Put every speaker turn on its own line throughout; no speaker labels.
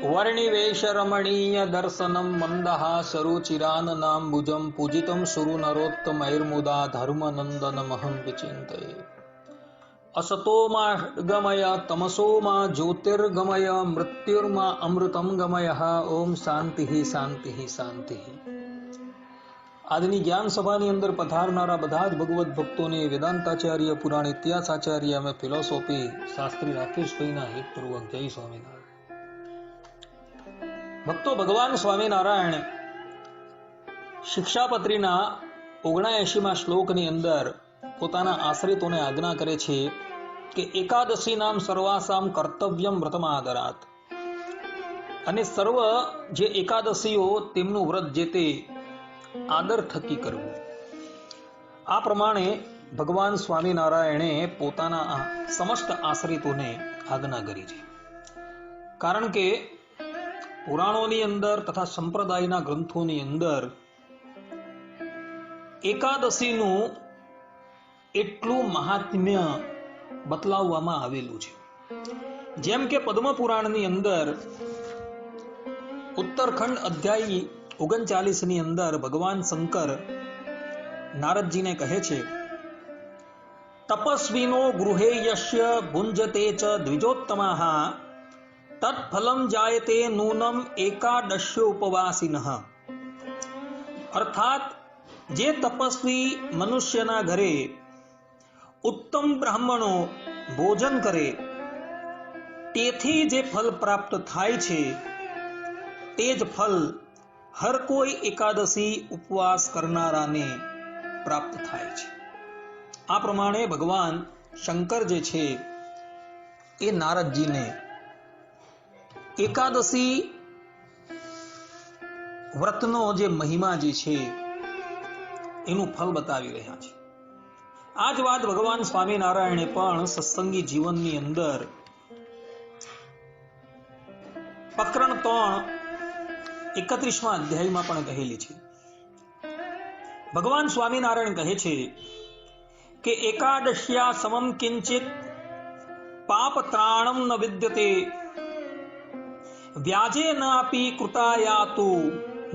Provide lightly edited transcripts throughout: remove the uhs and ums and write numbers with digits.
वर्णिवेशरमणीय दर्शनं मन्दहासरुचिराननाम्बुजं पूजितं सुरनरोत्तमैर्मुदा धर्मनन्दनमहं विचिन्तये। असतो मा गमय तमसो मा ज्योतिर्गमय मृत्युर्मा अमृतं गमयः। ओम शांति शांति शांति। આજની જ્ઞાન સભાની અંદર પધારનારા બધા જ ભગવત ભક્તોને વેદાંતાચાર્ય પુરાણ ઇતિહાસાચાર્ય અમે ફિલોસોફી શાસ્ત્રી રાકેશભાઈના હિતપૂર્વક જય સ્વામિનારાયણ। ભક્તો, ભગવાન સ્વામિનારાયણ શિક્ષાપત્રીના 79મા શ્લોકની અંદર પોતાના આશ્રિતોને આજ્ઞા કરે છે કે એકાદશી નામ સર્વાસામ કર્તવ્યમ વ્રતમાદરાત, અને સર્વ જે એકાદશીઓ તેમનું વ્રત જે તે આદર થકી કરવું। આ પ્રમાણે ભગવાન સ્વામિનારાયણે પોતાના સમસ્ત આશ્રિતોને આજ્ઞા કરી છે। કારણ કે પુરાણોની અંદર તથા સંપ્રદાયના ગ્રંથોની અંદર એકાદશીનું એટલું મહાત્મ્ય બતલાવવામાં આવેલું છે। જેમ કે પદ્મ પુરાણની અંદર ઉત્તરખંડ અધ્યાય 39ની અંદર ભગવાન શંકર નારદજીને કહે છે, તપસ્વીનો ગૃહે યસ્ય ભુંજતે ચ દ્વિજોત્તમાઃ તત્ફલમ જાયતે નૂનમ એકાદશ્યોપવાસિનઃ। અર્થાત જે તપસ્વી મનુષ્યના ઘરે ઉત્તમ બ્રાહ્મણો ભોજન કરે તેથી જે ફલ પ્રાપ્ત થાય છે તે જ ફલ હર કોઈ એકાદશી ઉપવાસ કરનારાને પ્રાપ્ત થાય છે। આ પ્રમાણે ભગવાન શંકર જે છે એ નારદજીને એકાદશી વ્રતનો જે મહિમા જે છે એનું ફલ બતાવી રહ્યા છે। આ જ વાત ભગવાન સ્વામિનારાયણે પણ સત્સંગી જીવનની અંદર પ્રકરણ 3 31મા અધ્યાયમાં પણ કહેલી છે। ભગવાન સ્વામિનારાયણ કહે છે કે એકાદશ્યા સમમ કિંચિત પાપ ત્રાણમ ન વિદ્યતે વ્યાજે ન આપી કૃતાયાતુ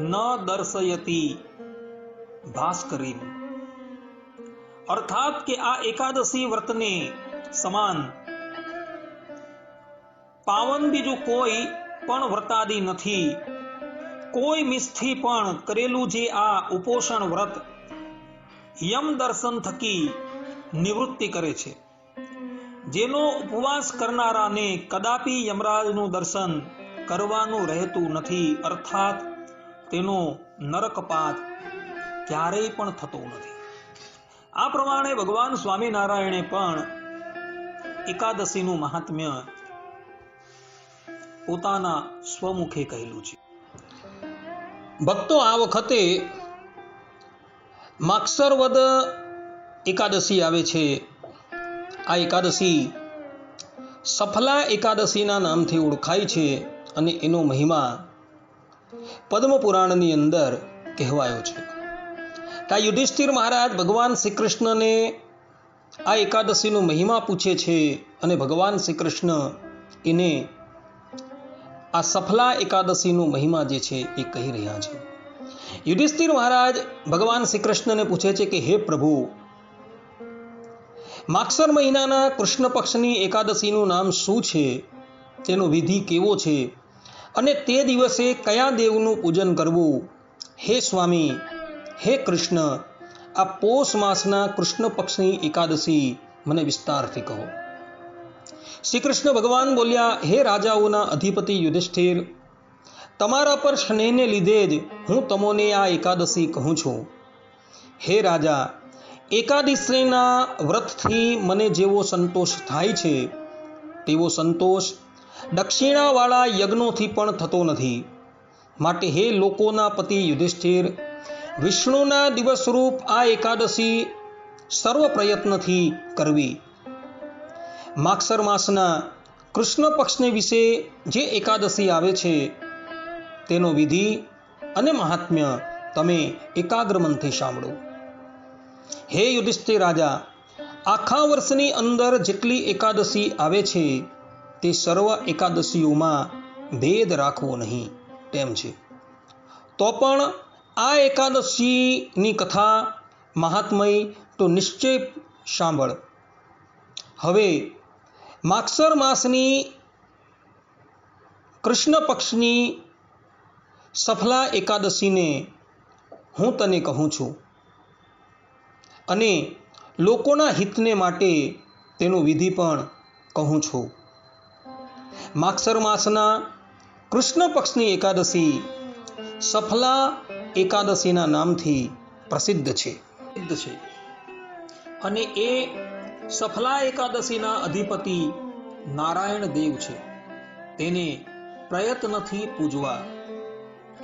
ન દર્શયતી ભાસ્કરી। અર્થાત કે આ એકાદશી વ્રતને સમાન પાવન બીજું કોઈ પણ વ્રતાદિ નથી। કોઈ મિસથી પણ કરેલું જે આ ઉપોષણ વ્રત યમ દર્શન થકી નિવૃત્તિ કરે છે, જેનો ઉપવાસ કરનારાને કદાપી યમરાજનું દર્શન કરવાનું રહેતું નથી। અર્થાત તેનો નરકપાત ક્યારેય પણ થતો નથી। આ પ્રમાણે ભગવાન સ્વામિનારાયણે પણ એકાદશીનું મહાત્મ્ય પોતાના સ્વમુખે કહેલું છે। ભક્તો, આ વખતે માગસર વદ એકાદશી આવે છે। આ એકાદશી સફલા એકાદશીના નામથી ઓળખાય છે અને એનો મહિમા પદ્મ પુરાણની અંદર કહેવાયો છે। ત્યાં યુધિષ્ઠિર મહારાજ ભગવાન શ્રી કૃષ્ણને આ એકાદશીનો મહિમા પૂછે છે અને ભગવાન શ્રી કૃષ્ણ એને આ સફલા એકાદશીનો મહિમા જે છે એ કહી રહ્યા છે। યુધિષ્ઠિર મહારાજ ભગવાન શ્રી કૃષ્ણને પૂછે છે કે હે પ્રભુ, માગસર મહિનાના કૃષ્ણ પક્ષની એકાદશીનું નામ શું છે, તેનો વિધિ કેવો છે અને તે દિવસે કયા દેવનું પૂજન કરવું? હે સ્વામી, હે કૃષ્ણ, આ પોષ માસના કૃષ્ણ પક્ષની એકાદશી મને વિસ્તારથી કહો। શ્રી કૃષ્ણ ભગવાન બોલ્યા, હે રાજાઓના અધિપતિ યુધિષ્ઠિર, તમારા પર સ્નેહને લીધે જ હું તમને આ એકાદશી કહું છું। હે રાજા, એકાદશીના વ્રતથી મને જેવો સંતોષ થાય છે તેવો સંતોષ દક્ષિણાવાળા યજ્ઞોથી પણ થતો નથી। માટે હે લોકોના પતિ યુધિષ્ઠિર, વિષ્ણુના દિવસરૂપ આ એકાદશી સર્વ પ્રયત્નથી કરવી। માગસર માસના કૃષ્ણ પક્ષને વિશે જે એકાદશી આવે છે તેનો વિધિ અને મહાત્મ્ય તમે એકાગ્ર મનથી સાંભળો। હે યુધિષ્ઠિર રાજા, આખા વર્ષની અંદર જેટલી એકાદશી આવે છે તે સર્વ એકાદશીઓમાં ભેદ રાખવો નહીં તેમ છે. તો પણ આ એકાદશીની કથા મહાત્મય તો નિશ્ચય સાંભળ. હવે માગસર માસની કૃષ્ણ પક્ષની સફલા એકાદશીને હું તને કહું છું અને લોકોના હિતને માટે તેનું વિધિ પણ કહું છું. માગસર માસના કૃષ્ણ પક્ષની એકાદશી સફલા એકાદશીના નામથી પ્રસિદ્ધ છે. અને એ સફલા એકાદશીના અધિપતિ નારાયણ દેવ છે. તેને પ્રયત્નથી પૂજવા.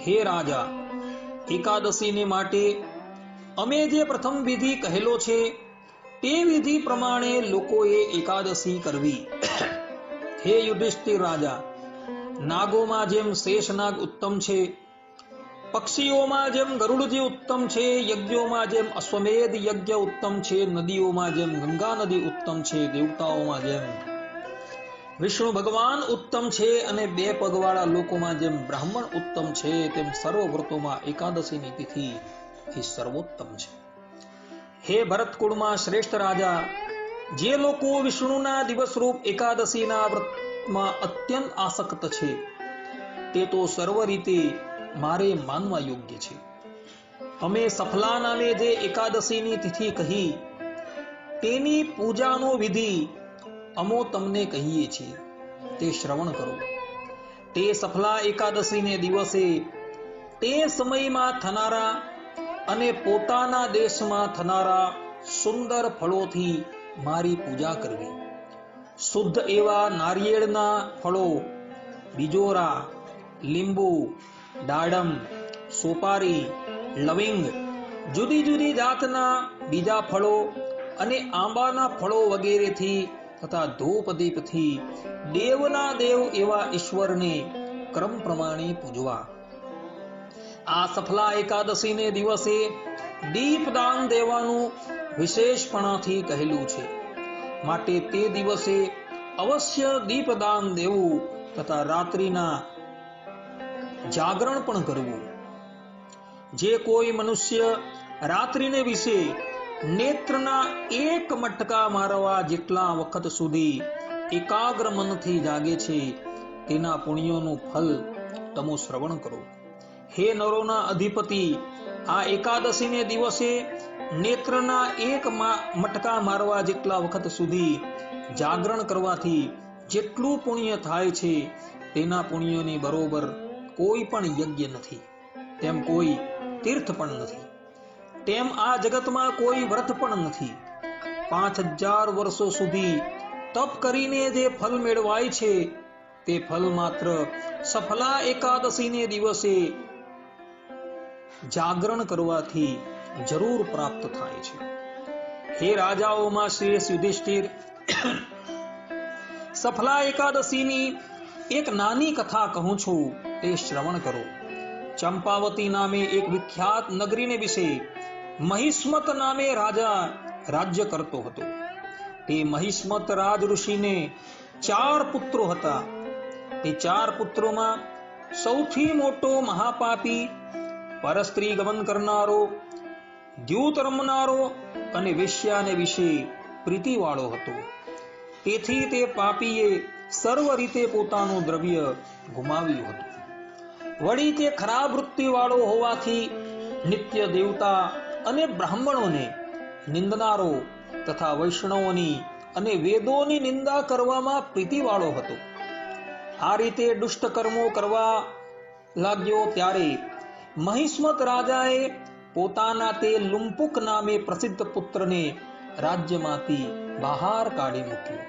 હે રાજા, એકાદશીને માટે અમે જે પ્રથમ વિધિ કહેલો છે તે વિધિ પ્રમાણે લોકોએ એકાદશી કરવી. હે યુધિષ્ઠિર રાજા, નાગોમાં જેમ શેષનાગ ઉત્તમ છે, પક્ષીઓમાં જેમ ગરુડજી ઉત્તમ છે, યજ્ઞોમાં જેમ અશ્વમેધ યજ્ઞ ઉત્તમ છે, નદીઓમાં જેમ ગંગા નદી ઉત્તમ છે, દેવતાઓમાં જેમ વિષ્ણુ ભગવાન ઉત્તમ છે અને બે પગવાળા લોકોમાં જેમ બ્રાહ્મણ ઉત્તમ છે, તેમ સર્વ વ્રતોમાં એકાદશીની તિથિ એ સર્વોત્તમ છે. હે ભરતકુળમાં શ્રેષ્ઠ રાજા, જે લોકો વિષ્ણુના દિવસરૂપ એકાદશીના વ્રતમાં અત્યંત આસક્ત છે તે તો સર્વ રીતે મારે માનવા યોગ્ય છે. અમે સફલા નામે જે એકાદશીની તિથિ કહી તેની પૂજાનો વિધિ અમો તમને કહીએ છીએ, તે શ્રવણ કરો. તે સફલા એકાદશીને દિવસે તે સમયમાં થનારા અને પોતાના દેશમાં થનારા સુંદર ફળોથી મારી પૂજા કરવી. શુદ્ધ એવા નારિયેળના ફળો, બીજોરા, લીંબુ, દાડમ, સોપારી, લવિંગ, જુદી જુદી જાતના બીજા ફળો અને આંબાના ફળો વગેરેથી તથા ધૂપદીપથી દેવના દેવ એવા ઈશ્વરને ક્રમ પ્રમાણે પૂજવા. આ સફલા એકાદશીને દિવસે દીપદાન દેવાનું વિશેષપણાથી કહેલું છે. માટે તે દિવસે અવશ્ય દીપદાન દેવું તથા રાત્રિના જાગરણ પણ કરવું. જે કોઈ મનુષ્ય રાત્રિને વિશે નેત્રના એક મટકા મારવા જેટલા વખત સુધી એકાગ્ર મનથી જાગે છે તેના પુણ્યોનું ફલ તમો શ્રવણ કરો. હે નરોના અધિપતિ, આ એકાદશીને દિવસે નેત્રના એક મટકા મારવા જેટલા વખત સુધી જાગરણ કરવાથી જેટલું પુણ્ય થાય છે તેના પુણ્યની બરોબર કોઈ પણ યજ્ઞ નથી, તેમ કોઈ તીર્થ પણ નથી, તેમ આ જગતમાં કોઈ વ્રત પણ નથી. 5000 વર્ષો સુધી તપ કરીને જે ફલ મેળવાય છે તે ફલ માત્ર સફલા એકાદશીને દિવસે જાગરણ કરવાથી જરૂર પ્રાપ્ત થાય છે. હે રાજાઓમાં શ્રેષ્ઠ યુધિષ્ઠિર, સફલા એકાદશીની એક નાની કથા કહું છું, તે શ્રવણ કરો. ચંપાવતી નામે એક વિખ્યાત નગરીને વિશે મહિષ્મત નામે રાજા રાજ્ય કરતો હતો. તે મહિષ્મત રાજ ઋષિને 4 પુત્રો હતા. તે 4 પુત્રોમાં સૌથી મોટો મહાપાપી, પરસ્ત્રી ગમન કરનારો, દ્યુત રમનારો અને વેશ્યાને વિશે પ્રીતિવાળો હતો. તેથી તે પાપીએ સર્વ રીતે પોતાનું દ્રવ્ય ગુમાવ્યું હતું. વળી તે ખરાબ વૃત્તિવાળો હોવાથી નિત્ય દેવતા અને બ્રાહ્મણોને નિંદનારો તથા વૈષ્ણવોની અને વેદોની નિંદા કરવામાં પ્રીતિવાળો હતો. આ રીતે દુષ્ટ કર્મો કરવા લાગ્યો ત્યારે મહિષ્મત રાજાએ પોતાના તે લુંપુક નામે પ્રસિદ્ધ પુત્રને રાજ્યમાંથી બહાર કાઢી મૂક્યો.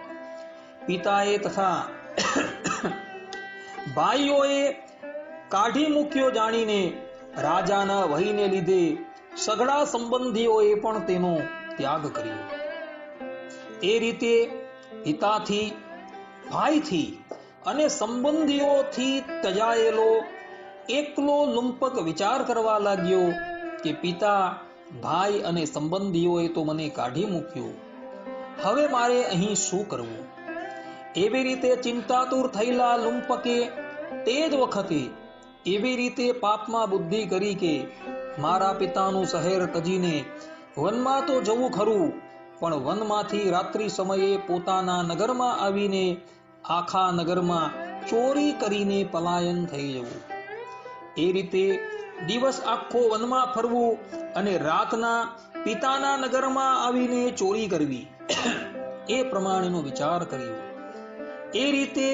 પિતાએ તથા ભાઈઓએ કાઢી મૂક્યો જાણીને રાજાના વહીને લીધે સઘળા સંબંધીઓએ પણ તેનો ત્યાગ કર્યો. એ રીતે પિતાથી, ભાઈથી અને સંબંધીઓથી ત્યજાયેલો એકલો લુંપક વિચાર કરવા લાગ્યો કે પિતા, ભાઈ અને સંબંધીઓએ તો મને કાઢી મૂક્યો, હવે મારે અહીં શું કરવું? એવી રીતે ચિંતાતુર થયેલા લુંપકે તે જ વખતે એવી રીતે પાપમાં બુદ્ધિ કરી કે મારા પિતાનું શહેર તજીને વનમાં તો જવું ખરું, પણ વનમાંથી રાત્રિ સમયે પોતાના નગરમાં આવીને આખા નગરમાં ચોરી કરીને પલાયન થઈ જવું. એ રીતે દિવસ આખો વનમાં ફરવું અને રાતના પિતાના નગરમાં આવીને ચોરી કરવી, એ પ્રમાણેનો વિચાર કર્યો. એ રીતે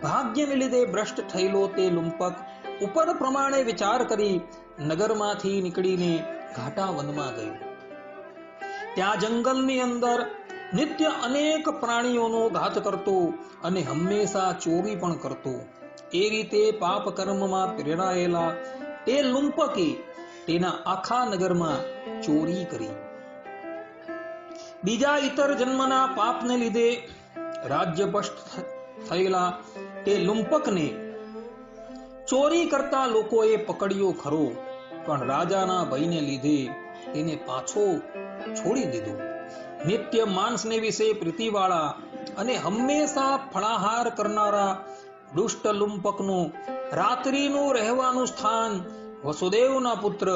ભાગ્યને લીધે ભ્રષ્ટ થયેલો તે લુંપક ઉપર પ્રમાણે વિચાર કરી નગરમાંથી નીકળીને ઘાટા વનમાં ગયો. ત્યાં જંગલની અંદર નિત્ય અનેક પ્રાણીઓનો ઘાત કરતો અને હંમેશા ચોરી પણ કરતો. એ રીતે પાપ કર્મમાં પ્રેરાયેલા તે લુંપકે તેના આખા નગરમાં ચોરી કરી. બીજા ઇતર જન્મના પાપને લીધે રાજ્યભ્રષ્ટ થયેલા તે લુંપકને ચોરી કરતા લોકોએ પકડ્યો ખરો, પણ રાજાના ભયને લીધે તેને પાછો છોડી દીધો. નિત્ય માંસને વિશે પ્રીતિવાળા અને હંમેશા ફળાહાર કરનારા દુષ્ટ લુંપકનું રાત્રિનું રહેવાનું સ્થાન વસુદેવના પુત્ર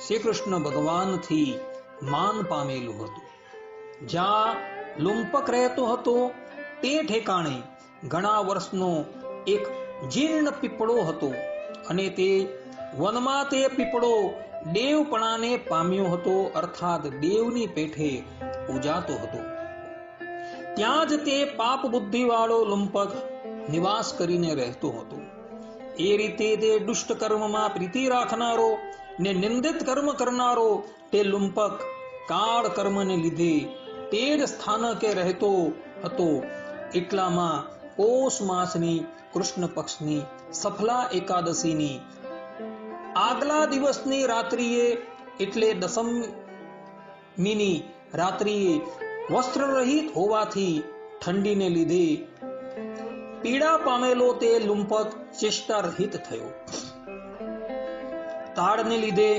શ્રી કૃષ્ણ ભગવાનથી માન પામેલું હતું. જ્યાં લુંપક રહેતો હતો તે ઠેકાણે ઘણા વર્ષનો એક જીર્ણ પીપળો હતો અને તે વનમાં તે પીપળો દેવપણાને પામ્યો હતો, અર્થાત દેવની પેઠે પૂજાતો હતો. ત્યાં જ તે પાપ બુદ્ધિ વાળો લુંપક નિવાસ કરીને રહેતો હતો. એ રીતે તે દુષ્ટ કર્મમાં પ્રીતિ રાખનારો ને નિંદિત કર્મ કરનારો તે લુંપક કાળ કર્મને લીધે તે જ સ્થાનકે રહેતો હતો. એટલામાં પોષ માસની કૃષ્ણ પક્ષની સફલા એકાદશીની આગલા દિવસની રાત્રિએ એટલે દશમીની રાત્રિએ વસ્ત્ર રહિત હોવાથી ઠંડીને લીધે પીડા પામેલો તે લુંપક ચેષ્ટા રહિત થયો. તાડને લીધે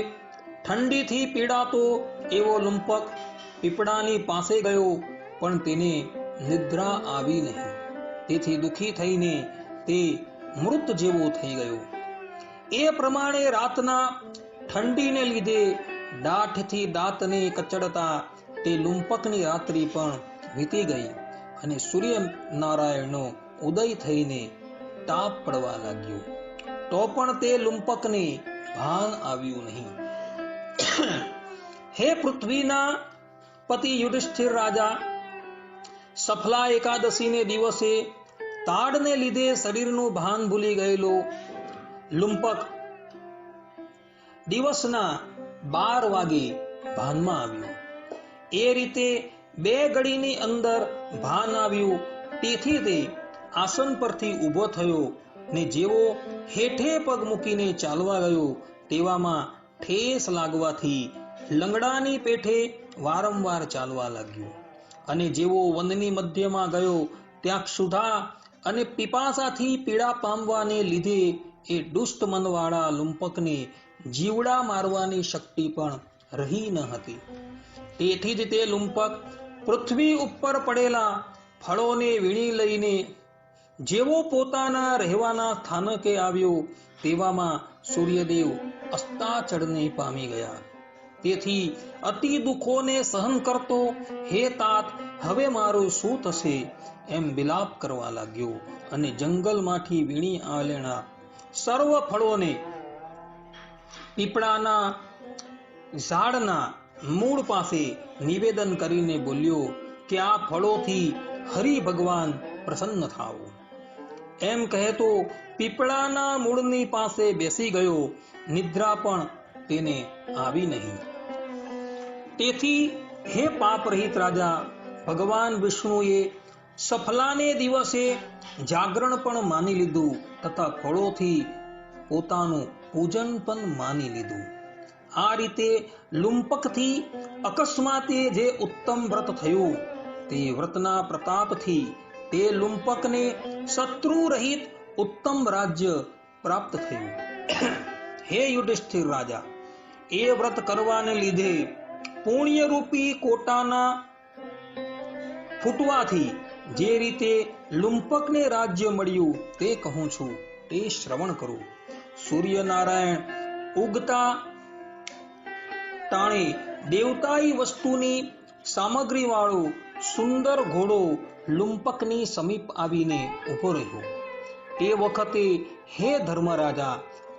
ઠંડીથી પીડાતો એવો લુંપક પીપળાની પાસે ગયો, પણ તેને નિદ્રા આવી નહીં. તેથી દુઃખી થઈને તે મૃત જેવો થઈ ગયો. એ પ્રમાણે રાતના ઠંડીને લીધે દાઢથી દાંતને કચડતા તે લુંપકની રાત્રિ પણ વીતી ગઈ અને સૂર્યનારાયણનો ઉદય થઈને તાપ પડવા લાગ્યો. તો પણ તે લુંપકને ભાન આવ્યું નહીં. હે પૃથ્વીના પતિ યુધિષ્ઠિર રાજા, સફલા એકાદશીને દિવસે તાડને લીધે શરીરનું ભાન ભૂલી ગયેલો લુંપક દિવસના 12 વાગે ભાનમાં આવ્યો. એ રીતે 2 ઘડીની અંદર ભાન આવ્યું. તેથી તે આસન પરથી ઊભો થયો ને જેવો હેઠે પગ મૂકીને ચાલવા ગયો તેવામાં ઠેસ લાગવાથી લંગડાની પેઠે વારંવાર ચાલવા લાગ્યો. અને જેવો વનની મધ્યમાં ગયો ત્યાં ક્ષુધા અને પીપાસાથી પીડા પામવાને લીધે એ દુષ્ટ મનવાળા લુંપકને જીવડા મારવાની શક્તિ પણ રહી ન હતી. તેથી જ તે લુંપક પૃથ્વી ઉપર પડેલા ફળોને વીણી લઈને જેવો પોતાના રહેવાના સ્થાનકે આવ્યો તેવામાં સૂર્યદેવ અસ્તાચળને પામી ગયા. તેથી અતિ દુઃખોને સહન કરતો હે તાત, હવે મારું શું થશે એમ વિલાપ કરવા લાગ્યો અને જંગલમાંથી વીણી આવેલા સર્વ ફળોને પીપળાના ઝાડના મૂળ પાસે નિવેદન કરીને બોલ્યો કે આ ફળોથી હરિ ભગવાન પ્રસન્ન થાઓ. એમ કહેતો પીપળાના મૂળની પાસે બેસી ગયો. નિદ્રા પણ તેને આવી નહીં. તેથી હે પાપ રહિત રાજા, ભગવાન વિષ્ણુએ સફલાને દિવસે જાગરણ પણ માની લીધું તથા ફળોથી પોતાનું પૂજન પણ માની લીધું. આ રીતે લુંપકથી અકસ્માતે જે ઉત્તમ વ્રત થયું તે વ્રતના પ્રતાપથી તે લુંપકને શત્રુ રહિત ઉત્તમ રાજ્ય પ્રાપ્ત થયું. હે યુધિષ્ઠિર રાજા, એ વ્રત કરવાને લીધે પુણ્યરૂપી કોટાના ફૂટવાથી જે રીતે લુંપકને રાજ્ય મળ્યું તે કહું છું. તે શ્રવણ કરો. સૂર્યનારાયણ ઉગતા ટાણે દેવતાઈ વસ્તુની સામગ્રી વાળો સુંદર ઘોડો લુંપકની સમીપ આવીને ઉભો રહ્યો. તે વખતે હે ધર્મરાજા,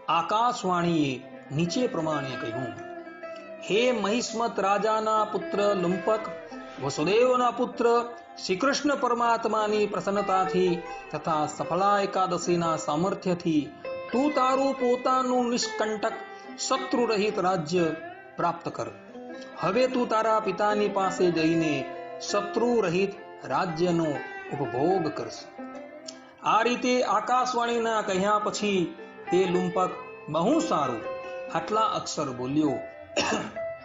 આકાશવાણીએ નીચે પ્રમાણે કહ્યું: હે મહિસ્મત રાજાના પુત્ર લુંપક, વસુદેવના પુત્ર શ્રી કૃષ્ણ પરમાત્માની પ્રસન્નતાથી તથા સફલા એકાદશીના સામર્થ્યથી તું તારું પોતાનું નિષ્કંટક શત્રુ રહિત રાજ્ય પ્રાપ્ત કર. હવે તું તારા પિતાની પાસે જઈને શત્રુ રહિત રાજ્યનો ઉપભોગ કરશે. આ રીતે આકાશવાણીના કહ્યા પછી તે લુંપક બહુ સારું આટલા અક્ષર બોલ્યો.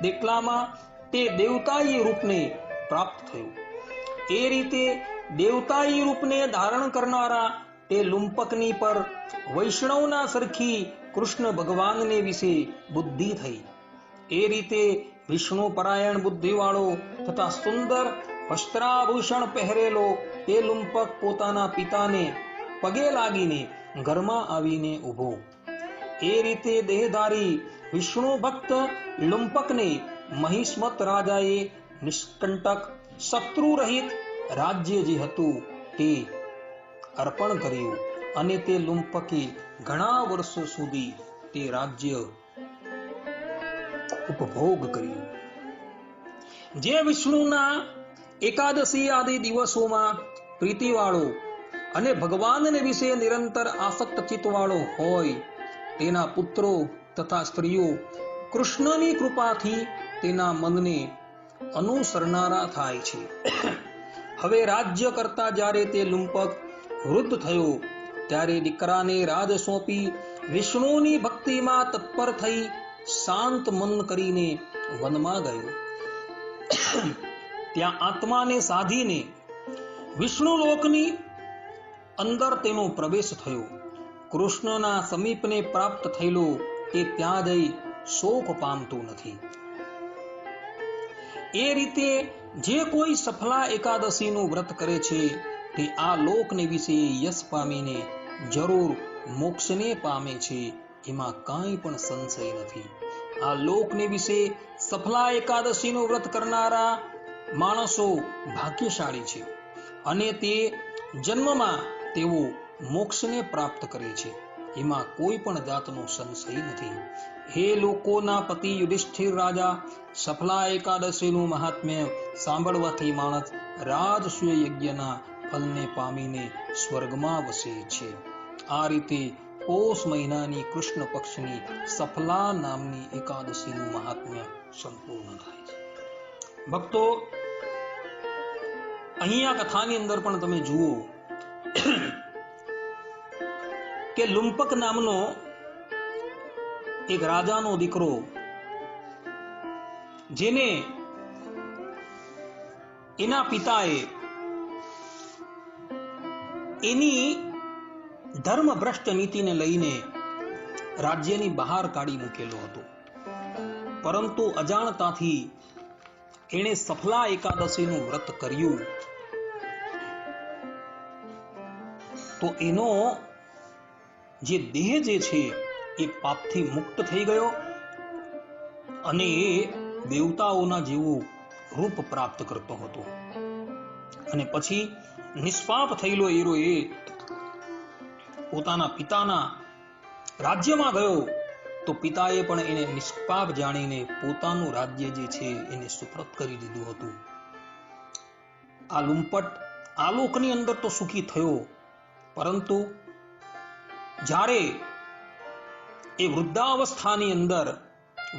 દેખલામાં તે દેવતાઈ રૂપને પ્રાપ્ત થયું. એ રીતે દેવતાઈ રૂપને ધારણ કરનારા તે લુંપકની પર વૈષ્ણવના સરખી કૃષ્ણ ભગવાનને વિશે બુદ્ધિ થઈ. એ રીતે વિષ્ણુ પરાયણ બુદ્ધિવાળો તથા સુંદર વસ્ત્રાભૂષણ પહેરેલો તે લુંપક પોતાના પિતાને પગે લાગીને ઘરમાં આવીને ઊભો. એ રીતે દેહધારી વિષ્ણુ ભક્ત લુંપકને મહિસ્મત રાજાએ નિષ્કંટક શત્રુ રહિત રાજ્ય જે હતું તે અર્પણ કર્યું અને તે લુંપકે ઘણા વર્ષો સુધી તે રાજ્ય ઉપભોગ કર્યું. જે વિષ્ણુના એકાદશી આદિ દિવસોમાં પ્રીતિવાળો અને ભગવાનને વિશે નિરંતર આસક્ત ચિત્તવાળો હોય તેના પુત્રો તથા સ્ત્રીઓ કૃષ્ણની કૃપાથી તેના મનને અનુસરનારા થાય છે. હવે રાજ્ય કરતા જ્યારે તે લુંપક વૃદ્ધ થયો ત્યારે દીકરાને રાજ સોંપી વિષ્ણુની ભક્તિમાં તત્પર થઈ શાંત મન કરીને વનમાં ગયો. ત્યાં આત્માને સાધીને વિષ્ણુ લોકની અંદર તેનો પ્રવેશ થયો. કૃષ્ણના સમીપને પ્રાપ્ત થયેલો તે ત્યાં જઈ શોક પામતું નથી. એ રીતે જે કોઈ સફલા એકાદશીનું વ્રત કરે છે તે આ લોકને વિશે યશ પામીને જરૂર મોક્ષને પામે છે, એમાં કાંઈ પણ સંશય નથી. આ લોકને વિશે સફલા એકાદશીનું વ્રત કરનારા માણસો ભાગ્યશાળી છે અને તે જન્મમાં તેઓ મોક્ષને પ્રાપ્ત કરે છે, એમાં કોઈ પણ જાતનો સંશય નથી. હે લોકોના પતિ યુધિષ્ઠિર રાજા, સફલા એકાદશીનું મહાત્મ્ય સાંભળવાથી માણસ રાજસૂય યજ્ઞના ફલને પામીને સ્વર્ગમાં વસે છે. આ રીતે પોષ મહિનાની કૃષ્ણ પક્ષની સફલા નામની એકાદશીનું મહાત્મ્ય સંપૂર્ણ થાય છે. ભક્તો, અહીંયા કથાની અંદર પણ તમે જુઓ કે લુંપક નામનો એક રાજાનો દીકરો જેને એના પિતાએ એની ધર્મભ્રષ્ટ નીતિને લઈને રાજ્યની બહાર કાઢી મૂકેલો હતો, પરંતુ અજાણતાથી એણે સફલા એકાદશીનું વ્રત કર્યું તો એનો જે દેહ જે છે એ પાપથી મુક્ત થઈ ગયો અને એ દેવતાઓના જેવું રૂપ પ્રાપ્ત કરતો હતો. અને પછી નિષ્પાપ થયેલો એરો એ પોતાના પિતાના રાજ્યમાં ગયો તો પિતાએ પણ એને નિષ્પાપ જાણીને પોતાનું રાજ્ય જે છે એને સુપ્રત કરી દીધું હતું. આ લુંપટ આ લોકની અંદર તો સુખી થયો, પરંતુ જ્યારે એ વૃદ્ધાવસ્થાની અંદર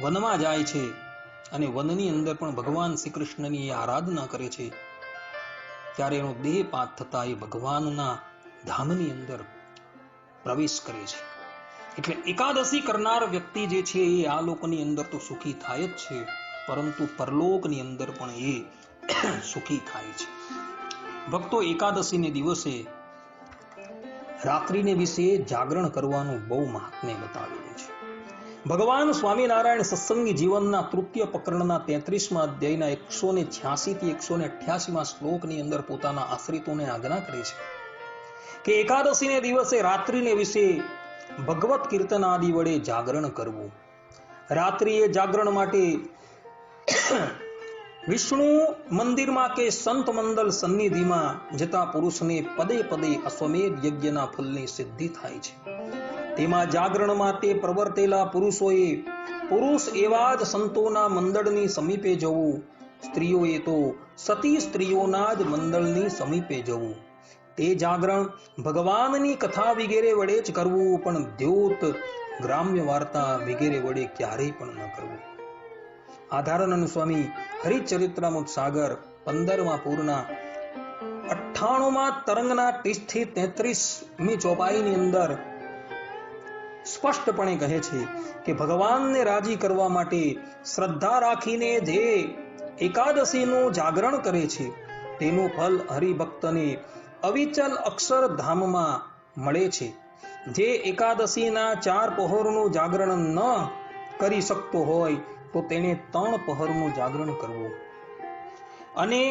વનમાં જાય છે અને વનની અંદર પણ ભગવાન શ્રી કૃષ્ણની આરાધના કરે છે, ત્યારે એનો દેહપાત થતા એ ભગવાનના ધામની અંદર પ્રવેશ કરે છે. એટલે એકાદશી કરનાર વ્યક્તિ જે છે એ આ લોકની અંદર તો સુખી થાય જ છે, પરંતુ પરલોકની અંદર પણ એ સુખી થાય છે. ભક્તો, એકાદશીને દિવસે રાત્રિને વિશે જાગરણ કરવાનું બહુ મહાત્મ્ય બતાવેલું છે. ભગવાન સ્વામિનારાયણ સત્સંગી જીવનના તૃતીય પ્રકરણના 33મા અધ્યાયના 186 થી 188મા શ્લોકની અંદર પોતાના આશ્રિતોને આજ્ઞા કરે છે કે એકાદશીને દિવસે રાત્રિને વિશે ભગવત કીર્તન આદિ વડે જાગરણ કરવું. રાત્રિએ જાગરણ માટે વિષ્ણુ મંદિરમાં કે સંત મંડળ સન્નિધિમાં જતા પુરુષને પદે પદે અશ્વમેધ યજ્ઞના ફળની સિદ્ધિ થાય છે. તેમાં જાગરણ માટે પ્રવર્તેલા પુરુષોએ પુરુષ એવા જ સંતોના મંડળની સમીપે જવું, સ્ત્રીઓએ તો સતી સ્ત્રીઓના જ મંડળની સમીપે જવું. તે જાગરણ ભગવાનની કથા વગેરે વડે જ કરવું, પણ દ્યોત ગ્રામ્ય વાર્તા વગેરે વડે ક્યારેય પણ ન કરવું. આધારાનંદ સ્વામી હરિચરિત્રામૃત સાગર 15મા પૂરના 98મા તરંગના 30 થી 33મી ચોપાઈની અંદર સ્પષ્ટપણે કહે છે કે ભગવાનને રાજી કરવા માટે શ્રદ્ધા રાખીને જે એકાદશીનું જાગરણ કરે છે તેનું ફળ હરિભક્તને અવિચલ અક્ષરધામમાં મળે છે. જે એકાદશીના 4 પહોરનું જાગરણ ન કરી શકતો હોય તો તેણે 3 પહોરનું જાગરણ કરવું અને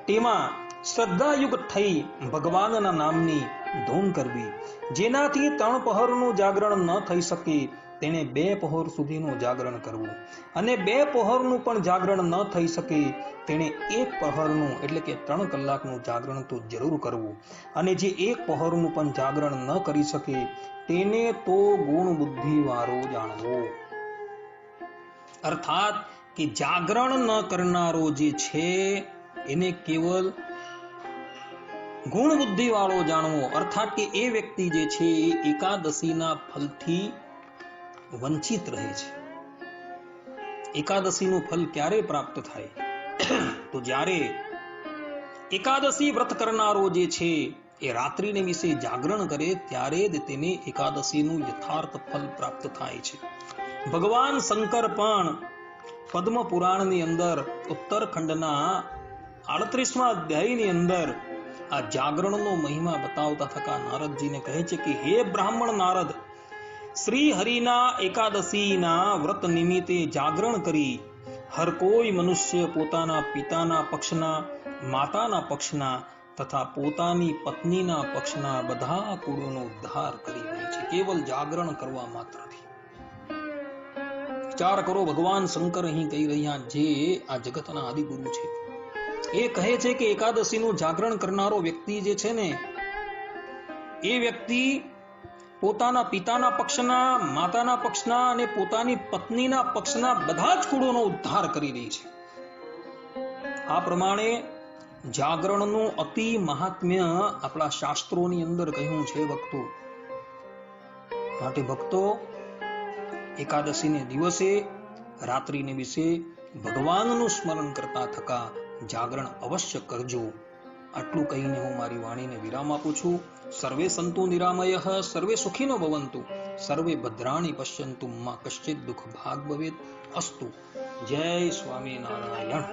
તેમાં શ્રદ્ધાયુક્ત થઈ ભગવાનના નામની ધૂન કરવી. જેનાથી 3 પહોરનું જાગરણ ન થઈ શકે તેણે 2 પહોર સુધીનું જાગરણ કરવું અને 2 પહોરનું પણ જાગરણ ન થઈ શકે તેણે 1 પહોરનું એટલે કે 3 કલાકનું જાગરણ તો જરૂર કરવું. અને જે 1 પહોરનું પણ જાગરણ ન કરી શકે તેને તો ગુણ બુદ્ધિ વાળો જાણવો. અર્થાત કે જાગરણ ન કરનારો જે છે એને કેવલ ગુણ બુદ્ધિ વાળો જાણવો. અર્થાત કે એ વ્યક્તિ જે છે એ એકાદશીના ફલથી વંચિત રહે છે. એકાદશીનું ફલ ક્યારે પ્રાપ્ત થાય તો જ્યારે એકાદશી વ્રત કરનારો જે છે એ રાત્રિને વિશે જાગરણ કરે ત્યારે જ તેને એકાદશીનું યથાર્થ ફલ પ્રાપ્ત થાય છે. ભગવાન શંકર પણ પદ્મ પુરાણની અંદર ઉત્તરખંડના 38મા અધ્યાયની અંદર આ જાગરણનો મહિમા બતાવતા થકા નારદજીને કહે છે કે હે બ્રાહ્મણ નારદ, શ્રી હરિના એકાદશીના વ્રત નિમિત્તે જાગરણ કરી હર કોઈ મનુષ્ય પોતાના પિતાના પક્ષના, માતાના પક્ષના તથા પોતાની પત્નીના પક્ષના બધા કુળોનો ઉદ્ધાર કરી રહે છે, કેવલ જાગરણ કરવા માત્રથી. વિચાર કરો, ભગવાન શંકર અહીં કહી રહ્યા જે આ જગતના આદિગુરુ છે એ કહે છે કે એકાદશીનું જાગરણ કરનારો વ્યક્તિ જે છે ને એ વ્યક્તિ પોતાના પિતાના પક્ષના, માતાના પક્ષના અને પોતાની પત્નીના પક્ષના બધા જ કુળોનો ઉદ્ધાર કરી રહી છે. આ પ્રમાણે જાગરણનું અતિ મહાત્મ્ય આપણા શાસ્ત્રોની અંદર કહ્યું છે ભક્તો. માટે ભક્તો એકાદશીને દિવસે રાત્રિને વિશે ભગવાનનું સ્મરણ કરતા થકા જાગરણ અવશ્ય કરજો. આટલું કહીને હું મારી વાણીને વિરામ આપું છું. સર્વે સંતુ નિરામયઃ, સર્વે સુખીનો ભવંતુ, સર્વે ભદ્રાણી પશ્યન્તુ, માં કશ્ચિત દુઃખ ભાગ ભવેત. અસ્તુ. જય સ્વામિનારાયણ.